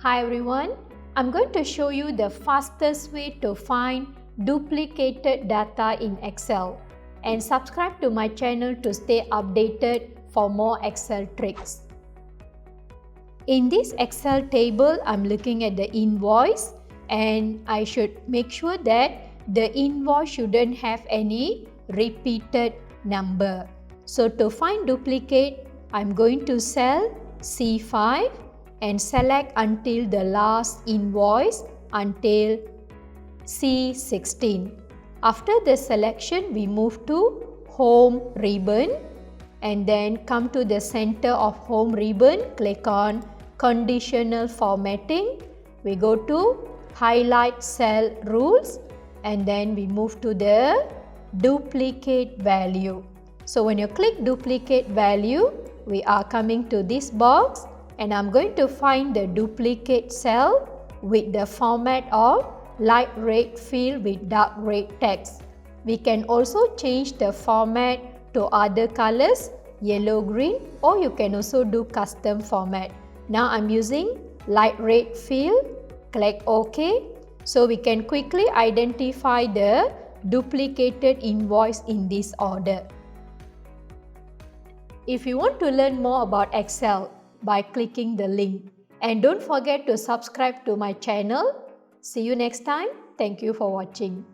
Hi everyone, I'm going to show you the fastest way to find duplicated data in Excel, and subscribe to my channel to stay updated for more Excel tricks. In this Excel table, I'm looking at the invoice, and I should make sure that the invoice shouldn't have any repeated number. So to find duplicate, I'm going to cell C5 and select until the last invoice until C16. After the selection, we move to Home ribbon and then come to the center of Home ribbon, click on Conditional Formatting. We go to Highlight Cell Rules and then we move to the Duplicate Value. So when you click Duplicate Value, we are coming to this box, and I'm going to find the duplicate cell with the format of light red field with dark red text. We can also change the format to other colors, yellow, green, or you can also do custom format. Now I'm using light red field, click OK. So we can quickly identify the duplicated invoice in this order. If you want to learn more about Excel, by clicking the link. And don't forget to subscribe to my channel. See you next time. Thank you for watching.